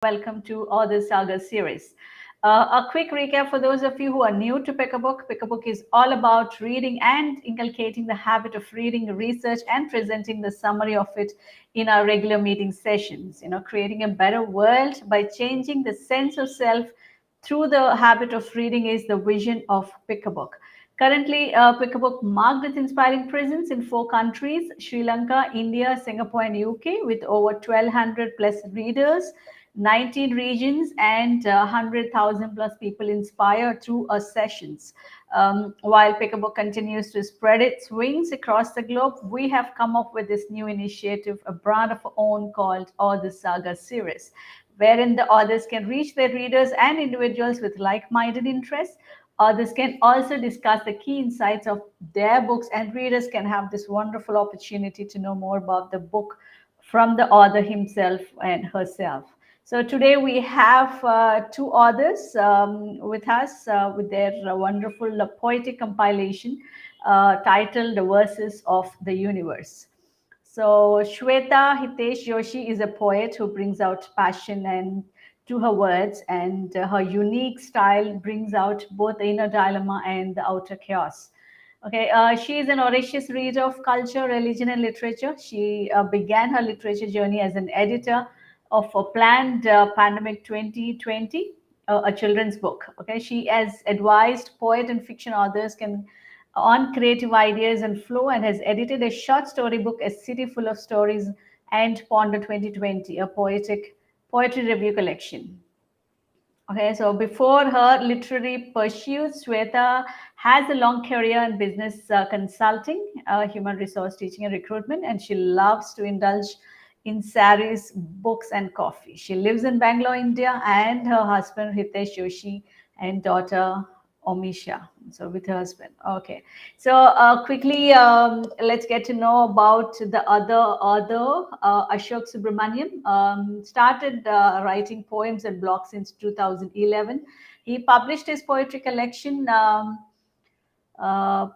welcome to Author Saga series. A quick recap for those of you who are new to Pick a Book. Pick a Book is all about reading and inculcating the habit of reading, research, and presenting the summary of it in our regular meeting sessions. Creating a better world by changing the sense of self through the habit of reading is the vision of Pick a Book. Currently, Pick a Book marked its inspiring presence in four countries: Sri Lanka, India, Singapore, and UK, with over 1,200 plus readers, 19 regions, and 100,000 plus people inspired through our sessions. While Pick a Book continues to spread its wings across the globe, we have come up with this new initiative, a brand of our own called Author Saga series, wherein the authors can reach their readers and individuals with like minded interests. Authors can also discuss the key insights of their books, and readers can have this wonderful opportunity to know more about the book from the author himself and herself. So today we have two authors with us with their wonderful poetic compilation titled The Verses of the Universe. So Shweta Hitesh Joshi is a poet who brings out passion and to her words, and her unique style brings out both the inner dilemma and the outer chaos. Okay, she is an voracious reader of culture, religion, and literature. She began her literature journey as an editor of a planned Pandemic 2020, a children's book. Okay, she has advised poet and fiction authors can on creative ideas and flow, and has edited a short story book, A City Full of Stories, and Ponder 2020, a poetry review collection. Okay, so before her literary pursuits, Shweta has a long career in business consulting, human resource teaching, and recruitment, and she loves to indulge in saris, books, and coffee. She lives in Bangalore, India, and her husband Hitesh Joshi and daughter Omisha. So with her husband. Okay. So quickly, let's get to know about the other author, Ashok Subramanian. Started writing poems and blogs since 2011. He published his poetry collection, uh,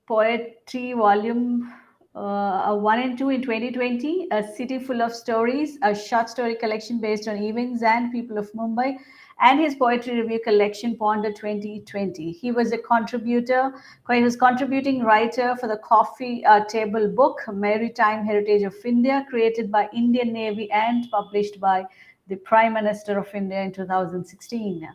Poetry Volume 1 and 2 in 2020, A City Full of Stories, a short story collection based on events and people of Mumbai, and his poetry review collection, Ponder 2020. He was a contributor, he was contributing writer for the Coffee Table book, Maritime Heritage of India, created by Indian Navy and published by the Prime Minister of India in 2016.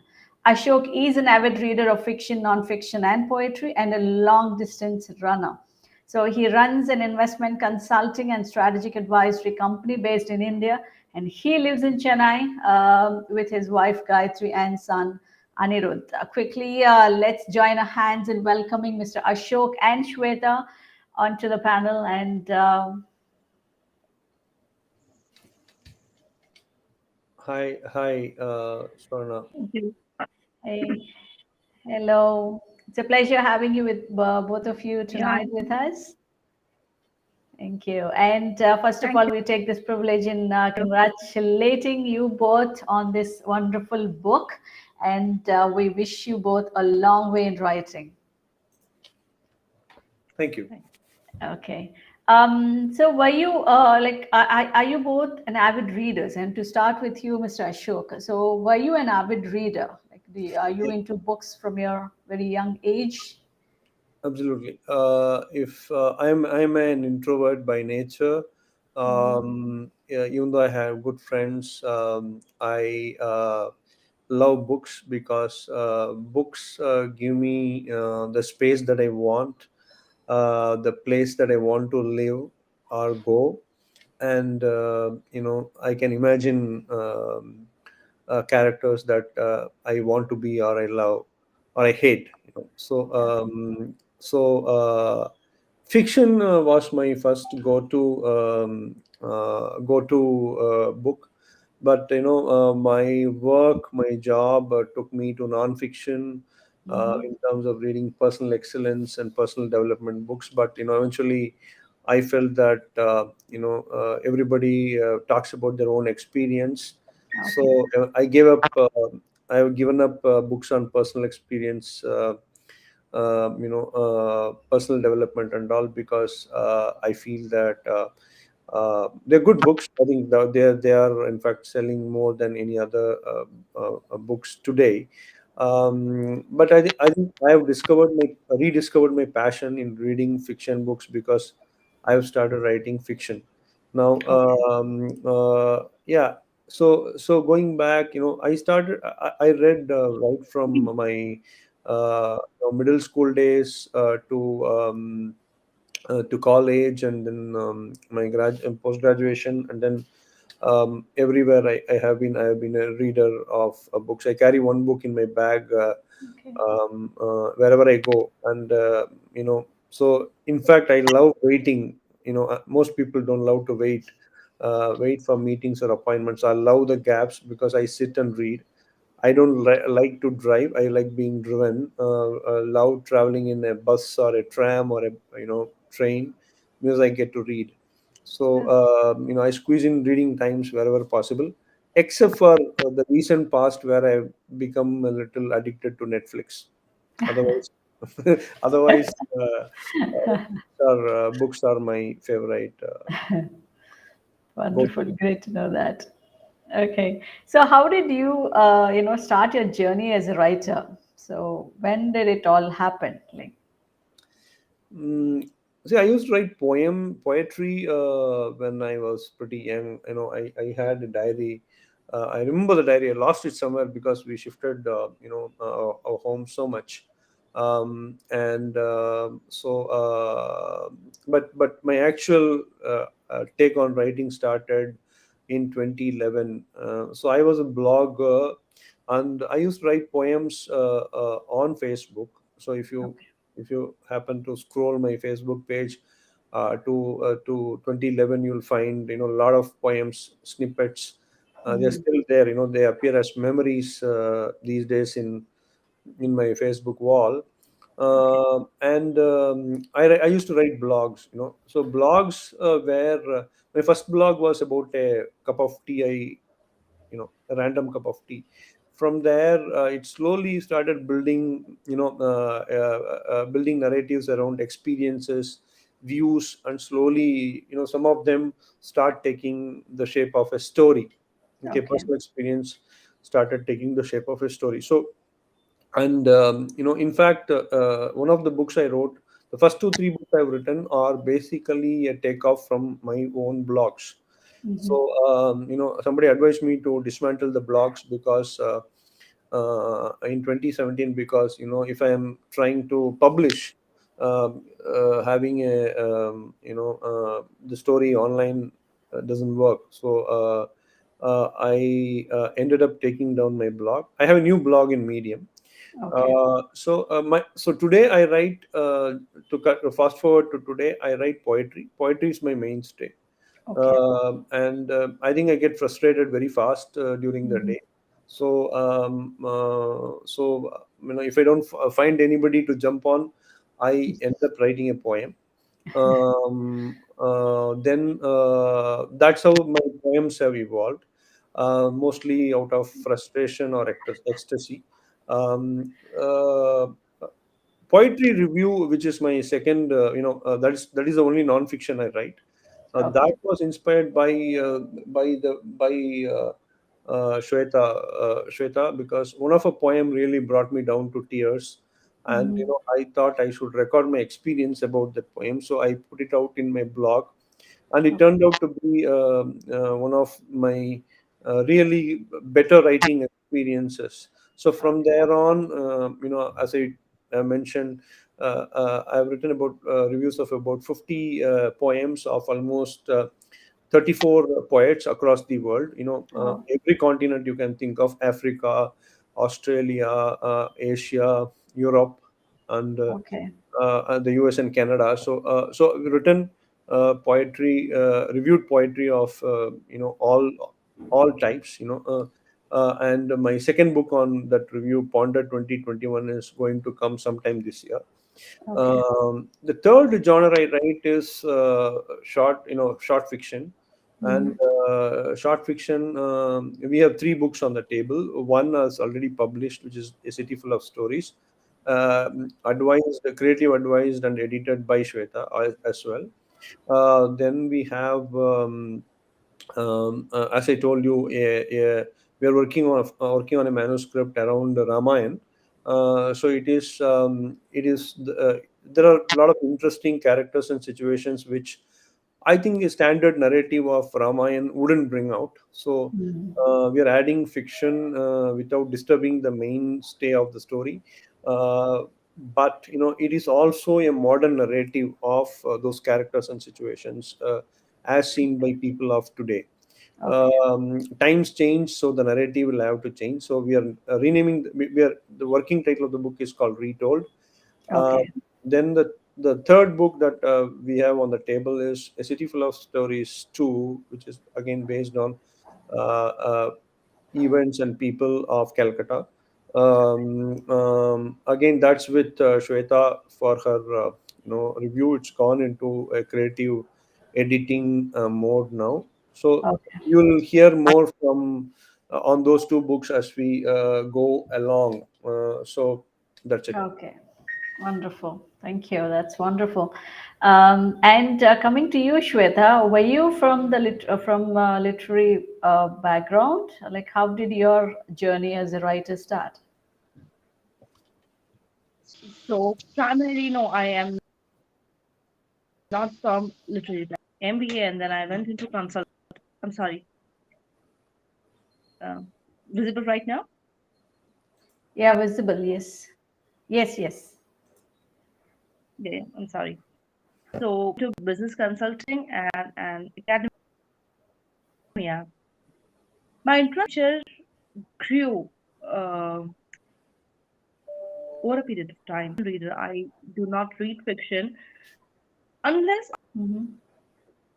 Ashok is an avid reader of fiction, non-fiction, and poetry, and a long-distance runner. So he runs an investment consulting and strategic advisory company based in India, and he lives in Chennai with his wife Gayatri and son Anirudh. Quickly, let's join our hands in welcoming Mr. Ashok and Shweta onto the panel. And Hi, Swarna. hey, hello. It's a pleasure having you with both of you Yeah, tonight with us. Thank you. And first of thank all, we take this privilege in you. congratulating you both on this wonderful book. And we wish you both a long way in writing. Thank you. Okay. So were you are you both an avid readers? And to start with you, Mr. Ashok. So were you an avid reader? Are you into books from your very young age? Absolutely. If I'm an introvert by nature, yeah, even though I have good friends, I love books because books give me the space that I want, the place that I want to live or go, and I can imagine characters that I want to be or I love or I hate. Fiction was my first go to book, but my work, my job took me to non-fiction Mm-hmm. in terms of reading personal excellence and personal development books. But eventually, I felt that everybody talks about their own experience, so Okay. I gave up. I've given up books on personal experience, personal development and all, because I feel that they're good books. I think they are in fact selling more than any other books today. But I think I have rediscovered my passion in reading fiction books because I have started writing fiction now. Okay. Yeah. So going back, I read right from my middle school days to college, and then my post graduation, and then everywhere I have been a reader of books. I carry one book in my bag Okay. wherever I go, and so in fact I love waiting. Most people don't love to wait for meetings or appointments. I love the gaps because I sit and read. I don't like to drive. I like being driven. Love traveling in a bus or a tram or a train because I get to read. So I squeeze in reading times wherever possible, except for the recent past where I've become a little addicted to Netflix. Otherwise, otherwise, books are my favorite. Go Wonderful. to. Great to know that. Okay. So how did you, start your journey as a writer? So when did it all happen? Like, Mm, See, I used to write poetry when I was pretty young. I had a diary. I remember the diary. I lost it somewhere because we shifted, our home so much. And so, but my actual take on writing started in 2011. So I was a blogger, and I used to write poems on Facebook. So okay. if you happen to scroll my Facebook page to 2011, you'll find a lot of poems snippets. They're Mhm. still there. They appear as memories these days in my Facebook wall. Okay. And I used to write blogs. So blogs were my first blog was about a cup of tea. A random cup of tea. From there, it slowly started building, building narratives around experiences, views, and slowly, some of them start taking the shape of a story. Okay, Okay. personal experience started taking the shape of a story. So, and in fact, one of the books I wrote, the first two three books I've written are basically a takeoff from my own blogs. Hmm. So somebody advised me to dismantle the blogs because in 2017, because if I am trying to publish, having the story online doesn't work. So I ended up taking down my blog. I have a new blog in Medium. Okay. So today I write, fast forward to today, I write poetry. Poetry is my mainstay. Okay. And I think I get frustrated very fast during the Hmm. day. If I don't find anybody to jump on, I end up writing a poem. Then That's how my poems have evolved, mostly out of frustration or ecstasy. Um, uh, Poetry review, which is my second, that is the only non-fiction I write. That Okay. was inspired by Shweta, because one of her poem really brought me down to tears, and Hmm. I thought I should record my experience about that poem, so I put it out in my blog, and it Okay. turned out to be one of my really better writing experiences. So from there on, as I mentioned, I've written about reviews of about 50 poems of almost 34 poets across the world. Oh, Every continent you can think of: Africa, Australia, Asia, Europe, and okay. the US and Canada. So I've written poetry, reviewed poetry of all types. And my second book on that review, Ponder 2021, is going to come sometime this year. Okay. The third genre I write is short fiction. And Hmm. short fiction, we have three books on the table. One is already published, which is A City Full of Stories, advised, creative advised, and edited by Shweta as well. Then we have, as I told you, we are working on a manuscript around the Ramayan. So there are a lot of interesting characters and situations which I think a standard narrative of Ramayan wouldn't bring out. So Mhm. we are adding fiction without disturbing the mainstay of the story. Uh, but it is also a modern narrative of those characters and situations, as seen by people of today. Okay. Times change, so the narrative will have to change. So we are renaming. We are the working title of the book is called Retold. Uh, Okay. then the third book that we have on the table is A City Full of Stories 2, which is again based on uh, events and people of Calcutta. Again, that's with Shweta for her review. It's gone into a creative editing mode now. So Okay. you'll hear more from on those two books as we go along. So that's it. Okay. Wonderful. Thank you. That's wonderful. And coming to you, Shweta, were you from the literary background? Like, how did your journey as a writer start? So primarily, no, I am not from literary background. MBA, and then I went into consult. I'm sorry, uh, visible right now. Yeah, visible. Yes. Yes. Yes. Yeah, I'm sorry. So to business consulting and academia, my interest grew uh, over a period of time. Reader, I do not read fiction unless Mm-hmm.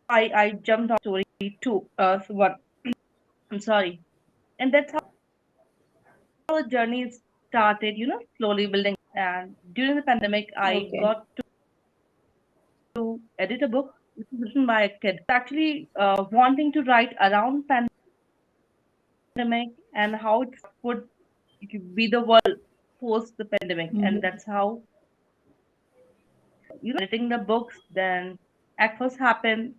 I jumped on story two. So what? I'm sorry, and that's how the journey started. Slowly building. And during the pandemic, I Okay. got to edit a book which is written by a kid. Actually, wanting to write around pandemic and how it would be the world post the pandemic, and Mm-hmm. that's how editing the books. Then at first happened,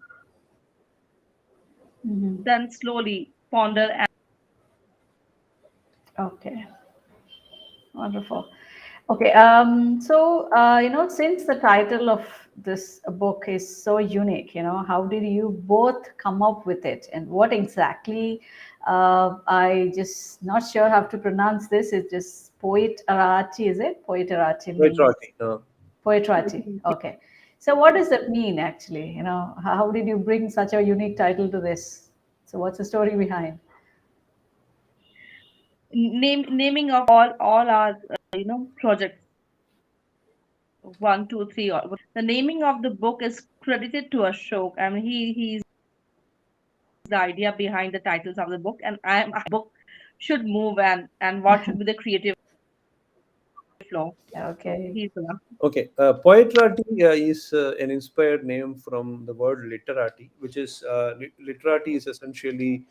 Mm-hmm. then slowly ponder and Okay. Wonderful. Okay, so since the title of this book is so unique, how did you both come up with it, and what exactly? I just not sure how to pronounce this. It's just poetarati, is it? Poetarati Right, means Rati. poetrati. Okay, so what does that mean actually? How did you bring such a unique title to this? So what's the story behind? naming of all our projects, 1, 2, 3. Or the naming of the book is credited to Ashok. I mean, he's the idea behind the titles of the book, and book should move, and what should be the creative flow. Yeah, so Okay. he's the one. Okay, poetrati is an inspired name from the word literati, which is literati is essentially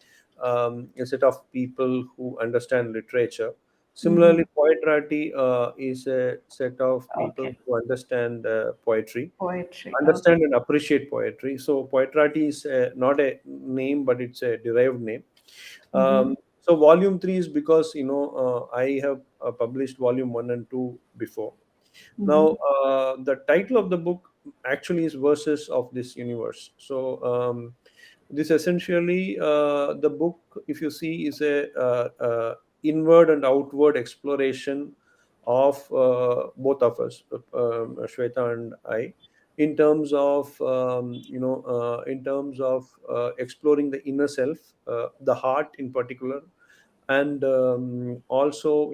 a set of people who understand literature. Mm-hmm. Similarly, poetrati is a set of people Okay. who understand poetry, Poetry. understand Okay. and appreciate poetry. So poetrati is not a name, but it's a derived name. Mm-hmm. So volume three is because I have published volume one and two before. Mm-hmm. Now, the title of the book actually is Verses of this Universe. So, this essentially, the book, if you see, is a inward and outward exploration of both of us, Shweta and I, in terms of exploring the inner self, the heart in particular, and also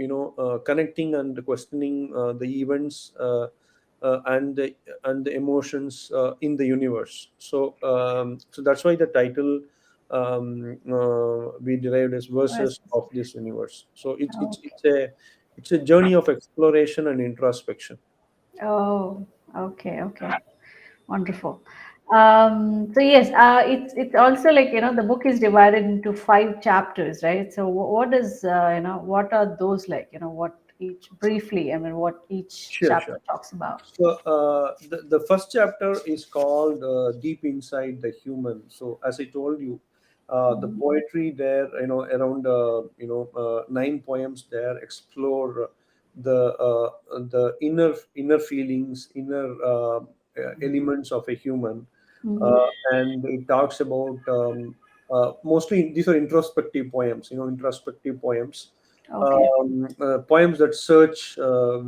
connecting and questioning the events and the emotions in the universe. So that's why the title we derived as Yes. verses of this universe. So it's it's Okay. it's a it's a journey of exploration and introspection. Oh, okay, okay. Wonderful. So yes, it's also like the book is divided into five chapters, right? So what is what are those like? What each briefly? I mean, what each Sure, chapter sure. talks about? So the first chapter is called Deep Inside the Human. So as I told you, the Mhm. poetry there, around nine poems there explore the inner feelings, inner elements of a human, Mhm. and it talks about mostly these are introspective poems. Introspective poems, Okay. poems that search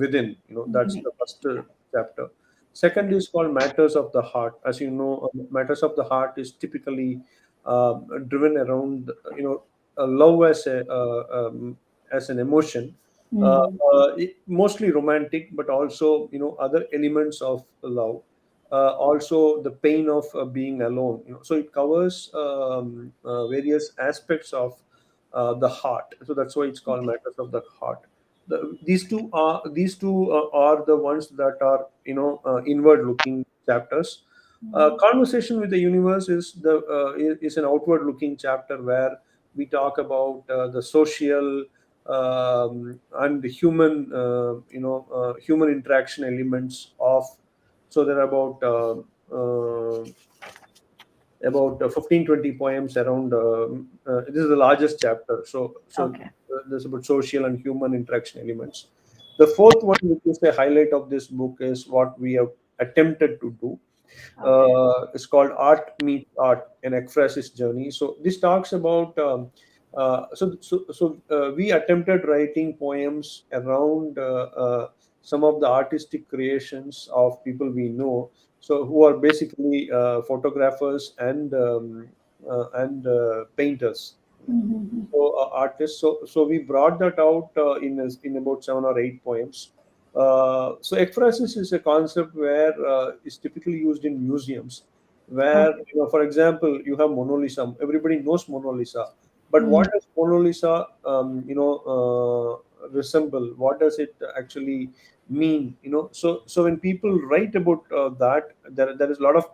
within. That's Mhm. the first chapter. Second Okay. is called Matters of the Heart. As you know, Matters of the Heart is typically driven around love as an emotion, Mhm. mostly romantic, but also other elements of love. Also, the pain of being alone. So it covers various aspects of the heart. So that's why it's called Okay. Matters of the Heart. These two are the ones that are inward looking chapters. Mhm. Conversation with the Universe is an outward looking chapter where we talk about the social and the human interaction elements of. So there are about 15 20 poems around. This is the largest chapter. So Okay. there's about social and human interaction elements. The fourth one, which is the highlight of this book, is what we have attempted to do. Okay. It's called Art Meets Art, an ekphrasis journey. So this talks about. We attempted writing poems around some of the artistic creations of people we know. So who are basically photographers and painters. Mhm. So artists. So we brought that out in about 7 or 8 poems. So ekphrasis is a concept where is typically used in museums, where Okay. for example, you have Mona Lisa. Everybody knows Mona Lisa, but Mhm. what does Mona Lisa resemble? What does it actually mean? So when people write about that, there is a lot of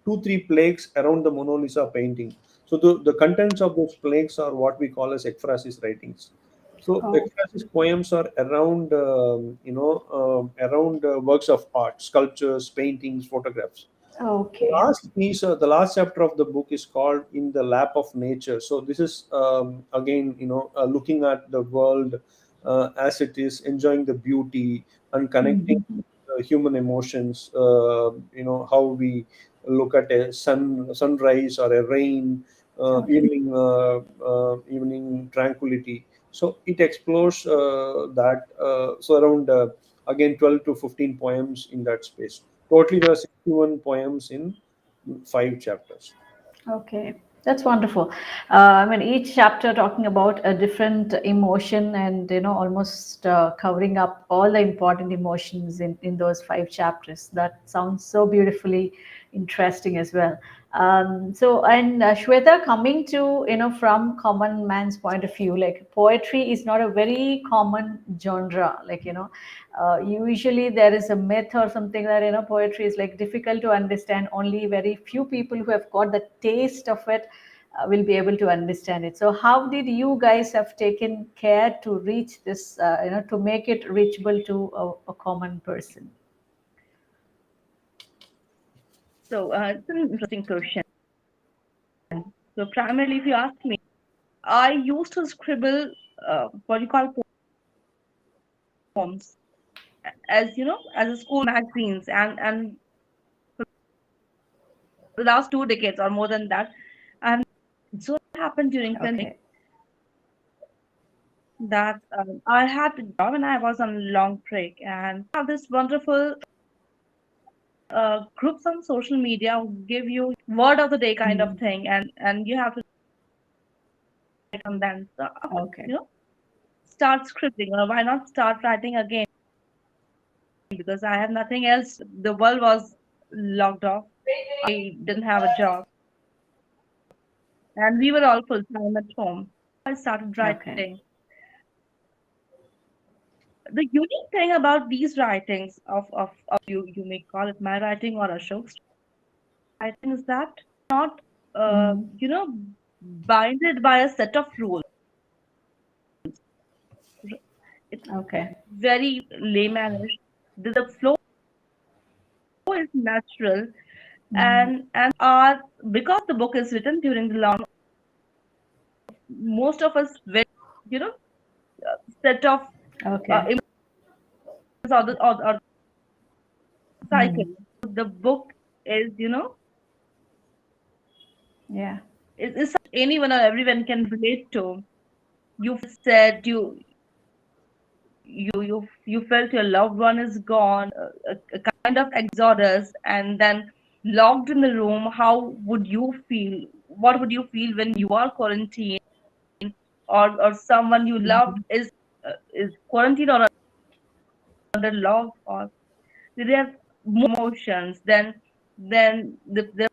2 3 plagues around the Mona Lisa painting. So the contents of those plagues are what we call as ekphrasis writings. So Oh, ekphrasis poems are around works of art, sculptures, paintings, photographs. okay. The last chapter of the book is called "In the Lap of Nature." So this is again, looking at the world as it is, enjoying the beauty and connecting Mhm. human emotions. How we look at a sunrise or a rain, Okay. evening tranquility. So it explores that. So around again 12 to 15 poems in that space. Totally, there are 61 poems in 5 chapters. Okay, that's wonderful. I mean, each chapter talking about a different emotion and, almost covering up all the important emotions in those 5 chapters. That sounds so beautifully interesting as well. And Shweta, coming to, from common man's point of view, like poetry is not a very common genre. Like, usually there is a myth or something that poetry is like difficult to understand. Only very few people who have got the taste of it will be able to understand it. So how did you guys have taken care to reach this, to make it reachable to a common person? So it's an interesting question. So primarily, if you ask me, I used to scribble what you call poems, as as a school magazines, and the last 2 decades or more than that, and so happened during pandemic Okay. that I had a job and I was on a long break, and have this wonderful groups on social media who give you word of the day kind of Hmm. thing, and you have to write on them. So Okay. you know, start scribbling, or why not start writing again? Because I have nothing else. The world was locked off. I didn't have a job, and we were all full time at home. I started Okay. writing. The unique thing about these writings of you may call it my writing or Ashok's writing is that not uh, Hmm. you know binded by a set of rules. It's Okay. very laymanish. The flow is natural, Mhm. and because the book is written during the lockdown, most of us very set of Okay. emotions or cycle. Mhm. The book is Yeah. is something anyone or everyone can relate to. You said you felt your loved one is gone, a kind of exodus, and then locked in the room. How would you feel? What would you feel when you are quarantined, or someone you loved Mhm. is quarantined or under lock, or they have emotions? Then the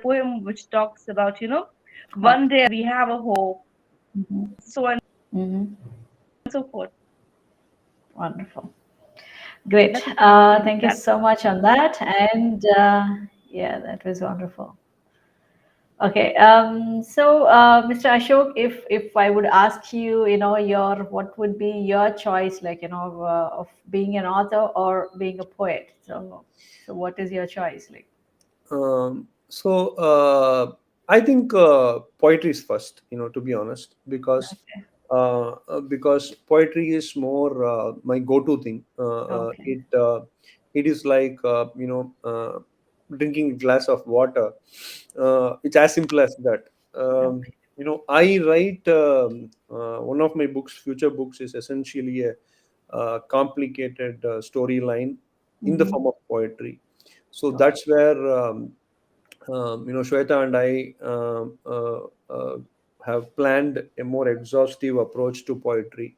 poem which talks about one Okay. day we have a hope, Mhm. so on Mhm. and so forth. Wonderful. Great. That is something Thank you that so much on that. And yeah, that was wonderful. Okay. Mr. Ashok, if I would ask you, your what would be your choice, like, of being an author or being a poet? So what is your choice, like? So I think poetry is first, to be honest, Okay. because poetry is more my go-to thing. Okay. It is like drinking a glass of water. It's as simple as that. Okay. I write one of my books, future books, is essentially a complicated storyline in the Mm-hmm. form of poetry. So Okay. that's where Shweta and I have planned a more exhaustive approach to poetry,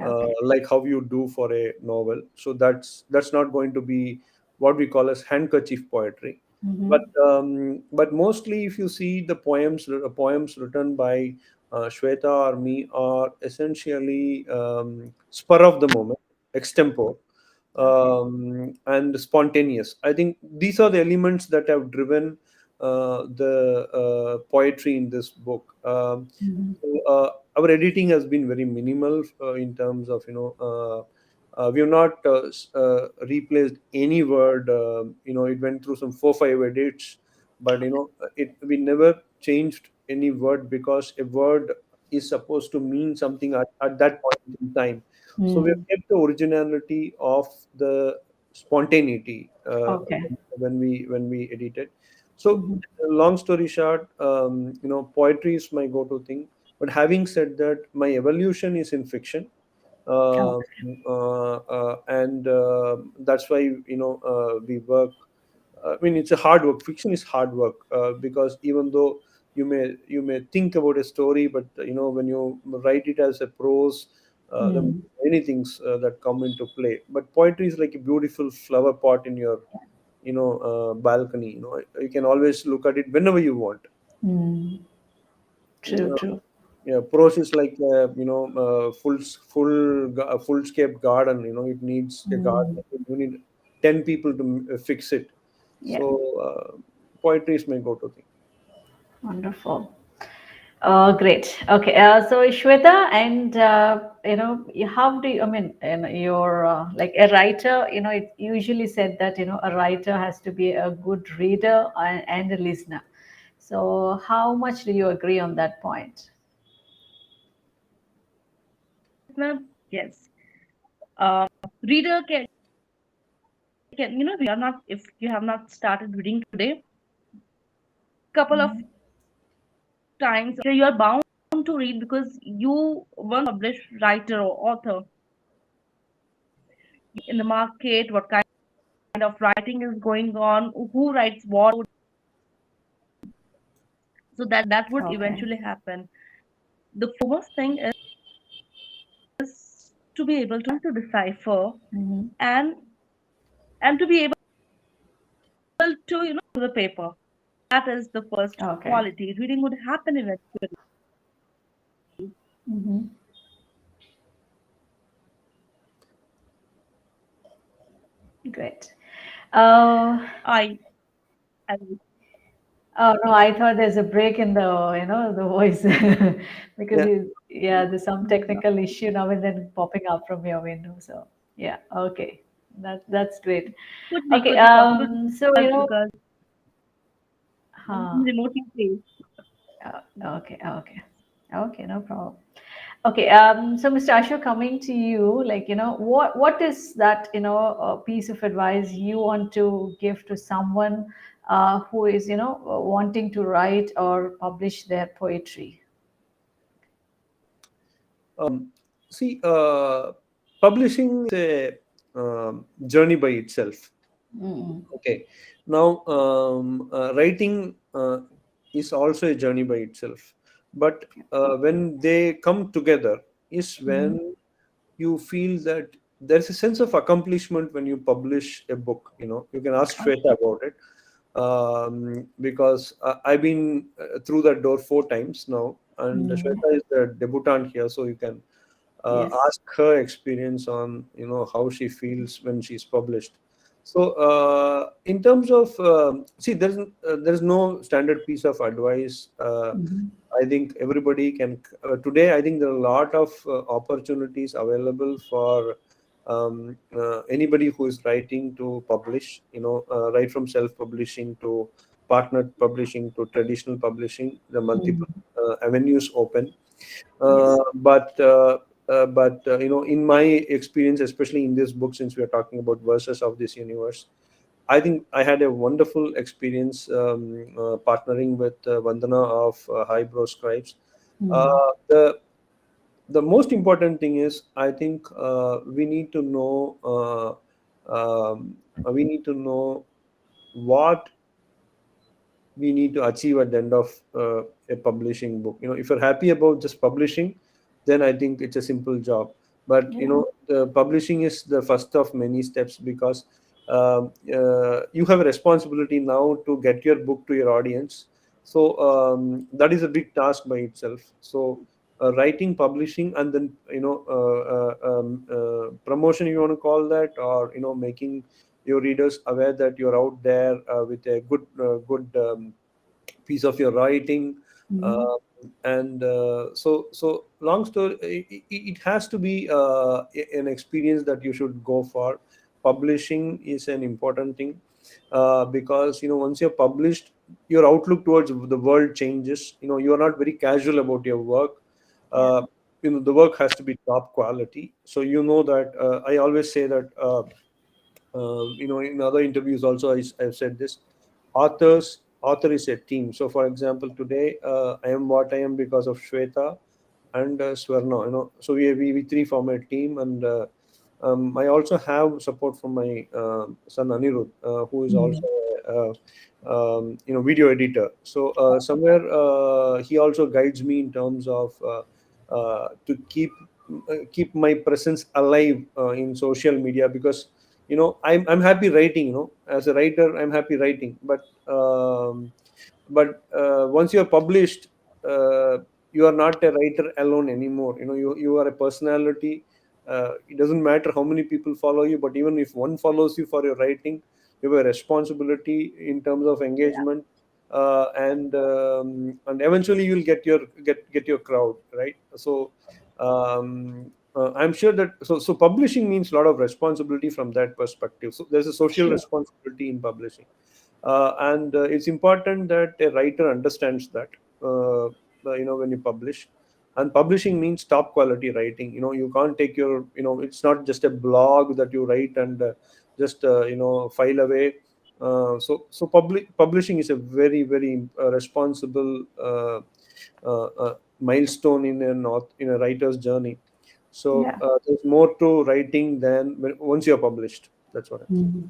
Okay. like how you do for a novel. So that's not going to be what we call as handkerchief poetry. But Mm-hmm. mostly, if you see the poems written by Shweta or me are essentially spur of the moment, extempore, Okay. and spontaneous. I think these are the elements that have driven the poetry in this book. Mm-hmm. Our editing has been very minimal in terms of we have not replaced any word. It went through some 4 5 edits, but it we never changed any word because a word is supposed to mean something at that point in time. So we have Mm. kept the originality of the spontaneity Okay. when we edit it. So, Mm-hmm. long story short, poetry is my go-to thing. But having said that, my evolution is in fiction, um, Okay. and that's why we work. I mean, it's a hard work. Fiction is hard work because even though you may think about a story, but when you write it as a prose, there may Mm. be many things that come into play. But poetry is like a beautiful flower pot in your balcony. You can always look at it whenever you want. Mm. True. Uh, True. yeah, prose is like full scape garden. It needs a garden. Mm. You need 10 people to fix it. Yeah. So poetry is my go-to thing. Wonderful. Great. Okay. So Shweta, and how do you? I mean, you're like a writer. It's usually said that a writer has to be a good reader and a listener. So, how much do you agree on that point? listener, yes. Um, Reader can you are not, if you have not started reading today, couple of Mhm. times you are bound to read because you once published writer or author. In the market, what kind of writing is going on, who writes what, so that would Okay. eventually happen. The foremost thing is to be able to decipher, Hmm. and to be able to the paper. That is the first Okay. quality. Reading would happen eventually. Hmm. Great. Uh, I, I Oh no, I thought there's a break in the voice because Yeah. yeah, there's some Yeah. technical issue now and then popping up from your window. So yeah, okay, that's great. Okay, Could be so because huh, I'm remotely placed. okay, okay, okay, no problem. Okay, so Mr. Ashok, coming to you, like what is that piece of advice you want to give to someone who is wanting to write or publish their poetry? See, publishing is a journey by itself. Mm-mm. Okay. Now, writing is also a journey by itself. But when they come together, is Mm-hmm. when you feel that there's a sense of accomplishment when you publish a book. You can ask Shweta about it, because I've been through that door 4 times now, and Mm. Shweta is the debutant here, so you can Yes. ask her experience on how she feels when she's published. So in terms of see, there's no standard piece of advice. Mm-hmm. I think everybody can today. I think there are a lot of opportunities available for anybody who is writing to publish. Right from self-publishing to partnered publishing to traditional publishing. The multiple Mm-hmm. avenues open. Yes. In my experience, especially in this book, since we are talking about verses of this universe, I think I had a wonderful experience partnering with Vandana of Highbrow Scribes. Mm-hmm. Uh, the the most important thing is, I think we need to know what we need to achieve at the end of a publishing book. If you're happy about just publishing, then I think it's a simple job. But Yeah. the publishing is the first of many steps, because you have a responsibility now to get your book to your audience. So that is a big task by itself. So writing, publishing, and then promotion, you want to call that, or making your readers aware that you're out there with a good piece of your writing. Mm-hmm. uh, and so long story, it has to be an experience that you should go for. Publishing is an important thing, because once you're published, your outlook towards the world changes. You are not very casual about your work. Yeah. uh, the work has to be top quality. So that I always say that in other interviews also, I've said this: author is a team. So for example, today I am what I am because of Shweta and Swarna. So we three form a team. And I also have support from my son Anirudh, who is Mm-hmm. also video editor. So somewhere he also guides me in terms of to keep my presence alive in social media, because I'm happy writing. As a writer, I'm happy writing. But once you're published, uh, you are not a writer alone anymore. You are a personality. It doesn't matter how many people follow you, but even if one follows you for your writing, you have a responsibility in terms of Yeah. engagement. And eventually you'll get your crowd, right? So I'm sure that so publishing means a lot of responsibility from that perspective. So there's a social Sure. responsibility in publishing. And it's important that a writer understands that when you publish. And publishing means top quality writing. You can't take it's not just a blog that you write and just file away. Publishing is a very very responsible milestone in a writer's journey. So Yeah. there's more to writing than once you're published. That's what I think. Mhm.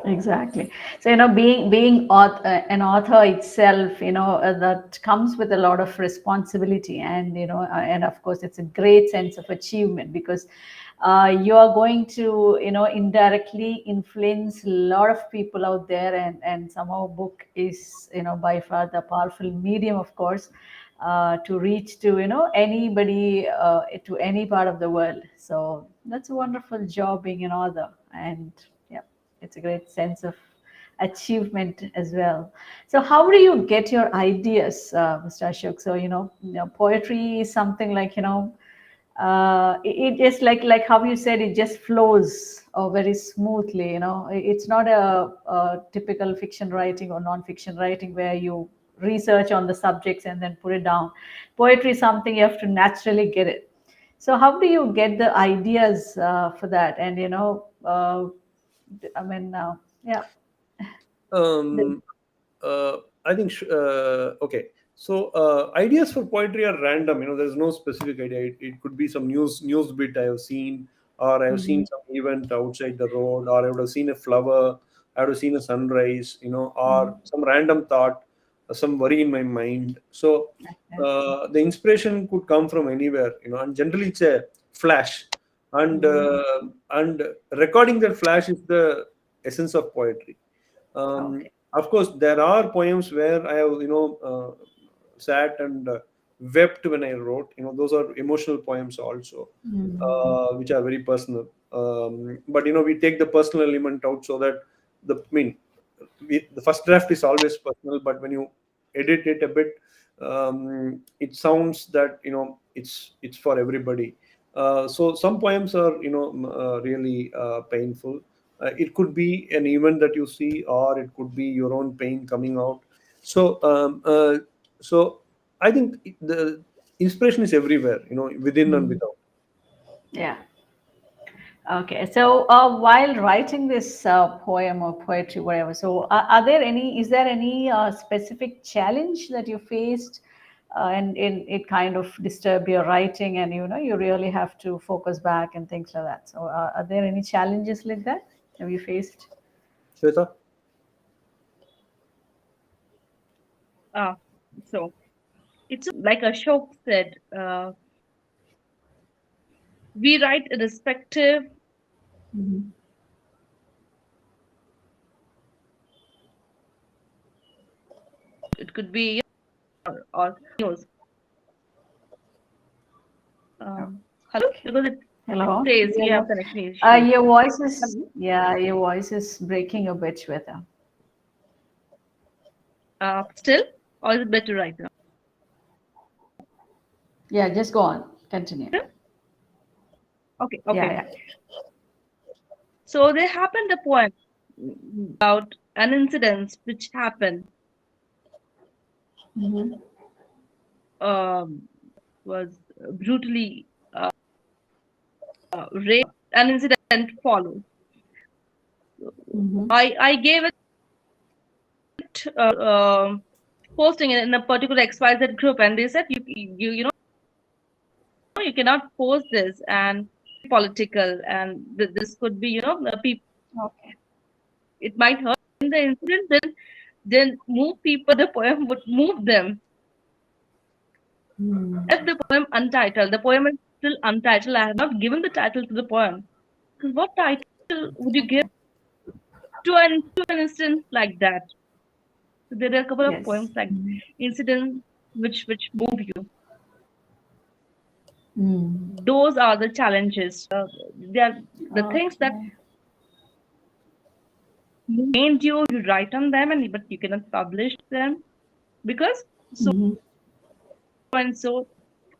Exactly. So being an author itself, that comes with a lot of responsibility, and and of course, it's a great sense of achievement because you are going to indirectly influence a lot of people out there, and somehow book is by far the powerful medium, of course, to reach to anybody to any part of the world. So that's a wonderful job being an author, and yeah, it's a great sense of achievement as well. So how do you get your ideas, Mr. Ashok? So poetry is something like it is like how you said, it just flows very smoothly. It's not a typical fiction writing or non-fiction writing where you research on the subjects and then put it down. Poetry is something you have to naturally get it. So how do you get the ideas for that? And I mean, yeah. The- Um, I think okay. So ideas for poetry are random. There's no specific idea. It could be some news bit I have seen, or I have seen Mhm. some event outside the road, or I would have seen a flower, I would have seen a sunrise, or some random thought, some worry in my mind. So Okay. the inspiration could come from anywhere, and generally it's a flash, and Mhm. recording that flash is the essence of poetry. Okay. Of course, there are poems where I have, sat and wept when I wrote. Those are emotional poems also, Mhm. which are very personal. But we take the personal element out so that the first draft is always personal, but when you edit it a bit, it sounds that it's for everybody. So some poems are really painful. It could be an event that you see, or it could be your own pain coming out. So um, uh, so I think the inspiration is everywhere, within and Mhm. without. Yeah. Okay, so while writing this poem or poetry, whatever, so is there any specific challenge that you faced, and it kind of disturbed your writing, and you really have to focus back and things like that. So, are there any challenges like that have you faced? Shweta? Uh, so it's like Ashok said, we write irrespective. Mhm. It could be or news. Hello, Okay. because it Hello. says you Yeah. have connection issue. Your voice is Hello? yeah, your voice is breaking a bit, Shweta. Still, or is it better right now? Yeah, just go on. Continue. Okay, Yeah, okay. yeah. So there happened a poem about an incident which happened. Mm-hmm. Was brutally raped. An incident followed. Mm-hmm. I gave it posting in a particular XYZ group, and they said you cannot post this and political, and this could be people. Okay. It might hurt. In the incident, then move people. The poem would move them. Mm. If the poem untitled, the poem is still untitled. I have not given the title to the poem. Because what title would you give Okay. to an instance like that? So there are a couple of Yes. poems like incidents which move you. Mm. Those are the challenges. They are the things that Okay. made you. You write on them, and but you cannot publish them because so Hmm. and so.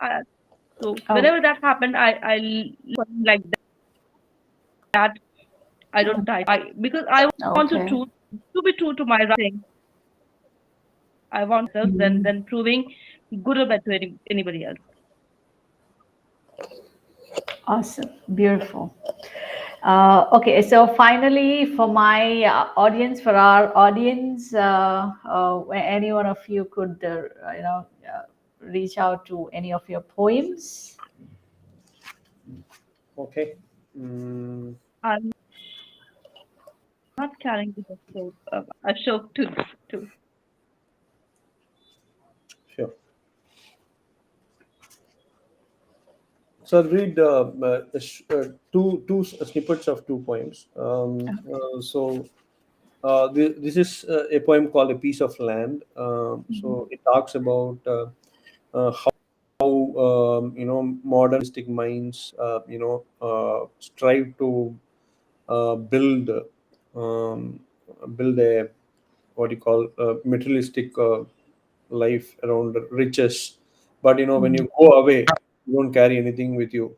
Uh, so whenever Okay. that happened, like that. I don't type. I because I want to Okay. true to be true to my writing. I want myself than Mhm. proving good or bad to anybody else. Awesome. Beautiful. Okay, so finally, for my audience, for our audience, any one of you could, reach out to any of your poems. Okay. Mm, I'm not carrying the book, so Ashok to sure. So I'll read two snippets of two poems. This is a poem called "A Piece of Land." So it talks about how modernistic minds strive to build. Um, build a, what you call, materialistic life around riches. But when Mm. you go away, you don't carry anything with you.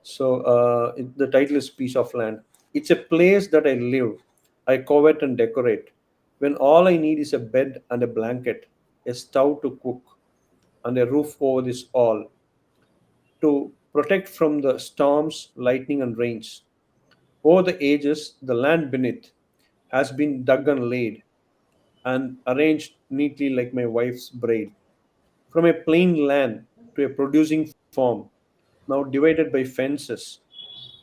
So the title is Piece of Land. It's a place that I live, I covet and decorate. When all I need is a bed and a blanket, a stove to cook, and a roof over this all to protect from the storms, lightning, and rains. Over the ages, the land beneath has been dug and laid and arranged neatly like my wife's braid. From a plain land to a producing farm, now divided by fences,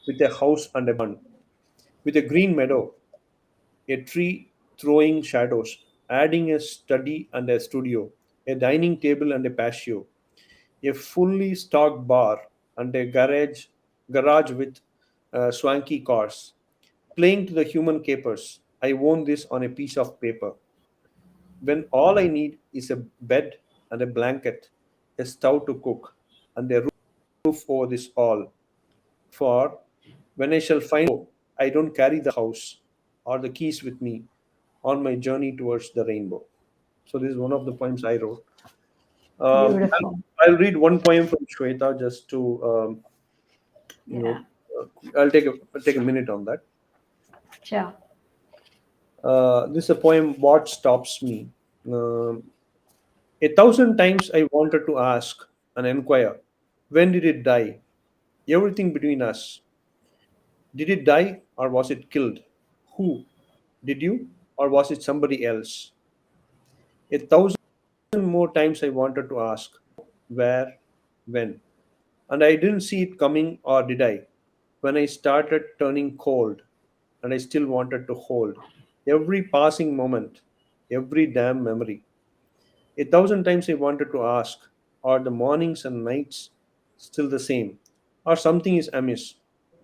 with a house and a barn, with a green meadow, a tree throwing shadows, adding a study and a studio, a dining table and a patio, a fully stocked bar and a garage with swanky cars, playing to the human capers. I own this on a piece of paper. When all I need is a bed and a blanket, a stove to cook, and a roof over this all. For when I shall find I don't carry the house or the keys with me on my journey towards the rainbow. So this is one of the poems I wrote. Beautiful. I'll read one poem from Shweta just to you Yeah. know. I'll take a minute on that. Sure. This is a poem. What stops me? Um, a thousand times I wanted to ask and inquire, when did it die? Everything between us. Did it die or was it killed? Who? Did you or was it somebody else? A thousand more times I wanted to ask, where, when. And I didn't see it coming, or did I? When I started turning cold and I still wanted to hold every passing moment, every damn memory. A thousand times I wanted to ask, are the mornings and nights still the same? Or something is amiss?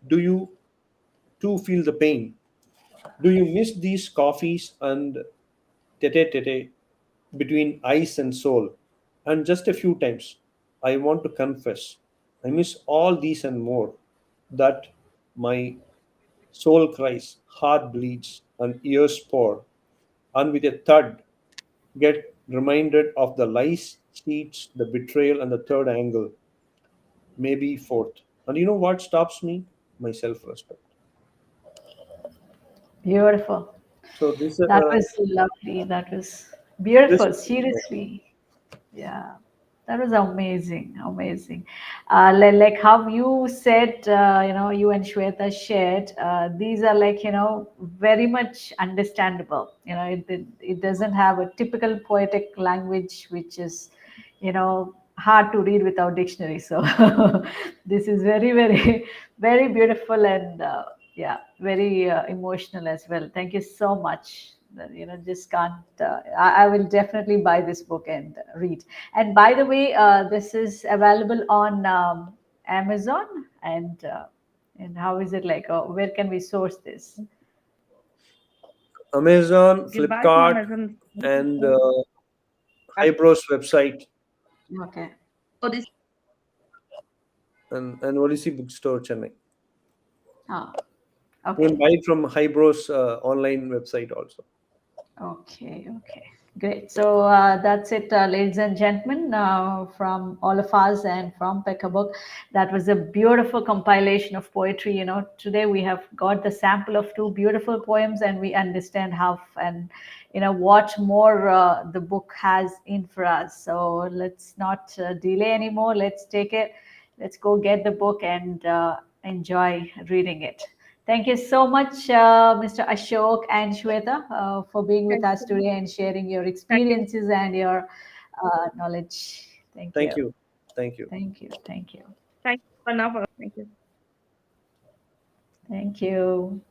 Do you too feel the pain? Do you miss these coffees and tete tete between ice and soul? And just a few times, I want to confess, I miss all these and more. That my soul cries, heart bleeds, and ears pour, and with a thud, get reminded of the lies, cheats, the betrayal, and the third angle, maybe fourth. And you know what stops me? My self respect. Beautiful. So That was lovely. That was this beautiful. Seriously. Yeah, that was amazing, amazing. Like how you said, you and Shweta shared, these are like, very much understandable. It doesn't have a typical poetic language, which is, hard to read without dictionary. So this is very, very, very beautiful and, yeah, very emotional as well. Thank you so much. Just can't. I will definitely buy this book and read. And by the way, this is available on Amazon. And how is it like? Where can we source this? Amazon, You can buy from Flipkart, Amazon. and As Hybros website, Okay. for this, and Odyssey Bookstore, Chennai. Ah, You can okay. buy it from Hybros online website also. Okay, okay, great. So that's it, ladies and gentlemen, from all of us and from Pekka Book. That was a beautiful compilation of poetry. Today we have got the sample of two beautiful poems, and we understand how and what more the book has in for us. So let's not delay anymore. Let's take it. Let's go get the book and enjoy reading it. Thank you so much, Mr. Ashok and Shweta, for being with thank us you. today and sharing your Thank you. experiences and your knowledge. Thank Thank you. you. Thank you. Thank you. Thank you. Thank you for now. Thank you. Thank you.